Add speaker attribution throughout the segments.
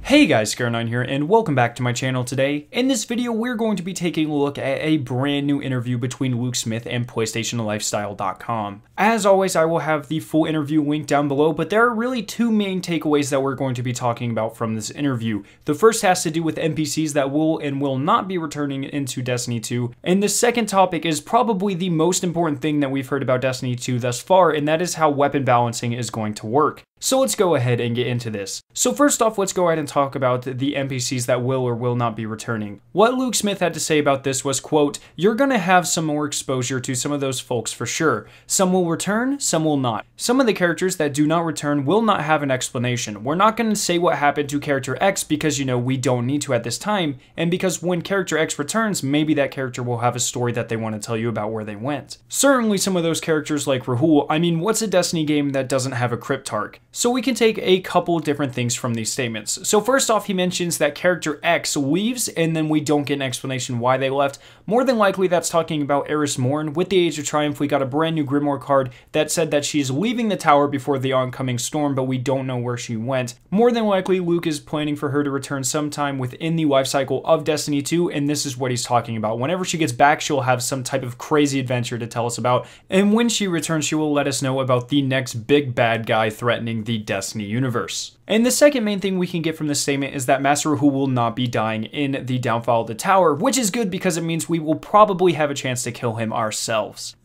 Speaker 1: Hey guys, Scar9 here, and welcome back to my channel today. In this video, we're going to be taking a look at a brand new interview between Luke Smith and PlayStationLifestyle.com. As always, I will have the full interview linked down below, but there are really two main takeaways that we're going to be talking about from this interview. The first has to do with NPCs that will and will not be returning into Destiny 2, and the second topic is probably the most important thing that we've heard about Destiny 2 thus far, and that is how weapon balancing is going to work. So let's go ahead and get into this. So first off, let's go ahead and talk about the NPCs that will or will not be returning. What Luke Smith had to say about this was, quote, "You're gonna have some more exposure to some of those folks for sure. Some will return, some will not. Some of the characters that do not return will not have an explanation. We're not gonna say what happened to character X because, you know, we don't need to at this time, and because when character X returns, maybe that character will have a story that they want to tell you about where they went." Certainly some of those characters like Rahool, I mean, what's a Destiny game that doesn't have a cryptarch? So we can take a couple different things from these statements. So first off, he mentions that character X leaves and then we don't get an explanation why they left. More than likely that's talking about Eris Morn. With the Age of Triumph, we got a brand new Grimoire card that said that she's leaving the tower before the oncoming storm, but we don't know where she went. More than likely, Luke is planning for her to return sometime within the life cycle of Destiny 2, and this is what he's talking about. Whenever she gets back, she'll have some type of crazy adventure to tell us about, and when she returns, she will let us know about the next big bad guy threatening the Destiny universe. And the second main thing we can get from this statement is that Master Rahool will not be dying in the downfall of the tower, which is good because it means we will probably have a chance to kill him ourselves.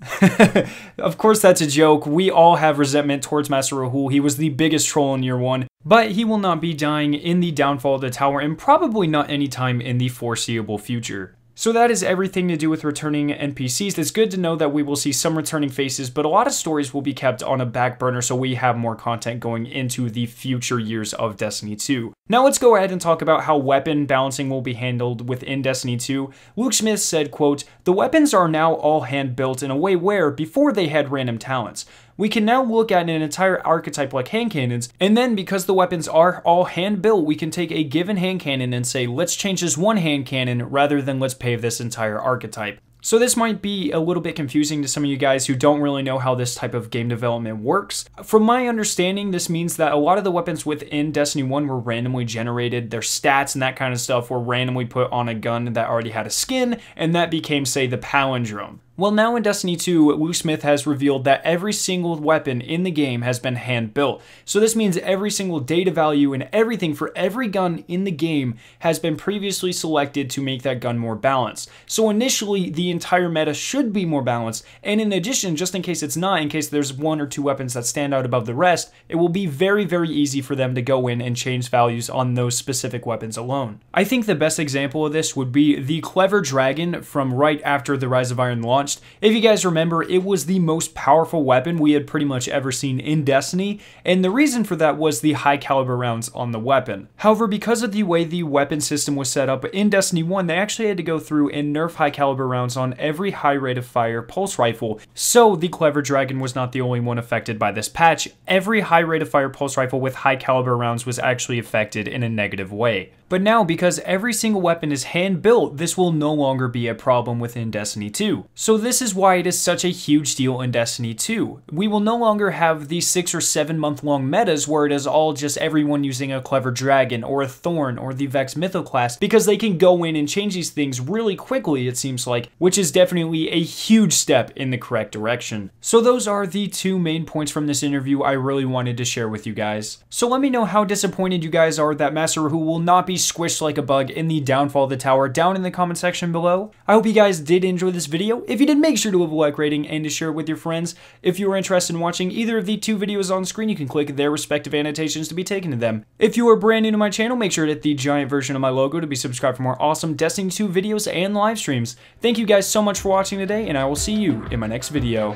Speaker 1: Of course, that's a joke. We all have resentment towards Master Rahool. He was the biggest troll in year one, but he will not be dying in the downfall of the tower and probably not anytime in the foreseeable future. So that is everything to do with returning NPCs. It's good to know that we will see some returning faces, but a lot of stories will be kept on a back burner so we have more content going into the future years of Destiny 2. Now let's go ahead and talk about how weapon balancing will be handled within Destiny 2. Luke Smith said, quote, "The weapons are now all hand-built in a way where, before they had random talents. We can now look at an entire archetype like hand cannons, and then because the weapons are all hand-built, we can take a given hand cannon and say, let's change this one hand cannon rather than let's pave this entire archetype." So this might be a little bit confusing to some of you guys who don't really know how this type of game development works. From my understanding, this means that a lot of the weapons within Destiny 1 were randomly generated. Their stats and that kind of stuff were randomly put on a gun that already had a skin, and that became, say, the palindrome. Well, now in Destiny 2, Luke Smith has revealed that every single weapon in the game has been hand-built. So this means every single data value and everything for every gun in the game has been previously selected to make that gun more balanced. So initially, the entire meta should be more balanced, and in addition, just in case it's not, in case there's one or two weapons that stand out above the rest, it will be very, very easy for them to go in and change values on those specific weapons alone. I think the best example of this would be the Clever Dragon from right after the Rise of Iron launched. If you guys remember, it was the most powerful weapon we had pretty much ever seen in Destiny, and the reason for that was the high caliber rounds on the weapon. However, because of the way the weapon system was set up in Destiny 1, they actually had to go through and nerf high caliber rounds on every high rate of fire pulse rifle, so the Clever Dragon was not the only one affected by this patch. Every high rate of fire pulse rifle with high caliber rounds was actually affected in a negative way. But now, because every single weapon is hand-built, this will no longer be a problem within Destiny 2. So this is why it is such a huge deal in Destiny 2. We will no longer have these 6 or 7 month long metas where it is all just everyone using a Clever Dragon or a Thorn or the Vex Mytho class, because they can go in and change these things really quickly, it seems like, which is definitely a huge step in the correct direction. So those are the two main points from this interview I really wanted to share with you guys. So let me know how disappointed you guys are that Master Rahool will not be squished like a bug in the downfall of the tower down in the comment section below. I hope you guys did enjoy this video. If you did, make sure to leave a like rating and to share it with your friends. If you are interested in watching either of the two videos on screen, you can click their respective annotations to be taken to them. If you are brand new to my channel, make sure to hit the giant version of my logo to be subscribed for more awesome Destiny 2 videos and live streams. Thank you guys so much for watching today, and I will see you in my next video.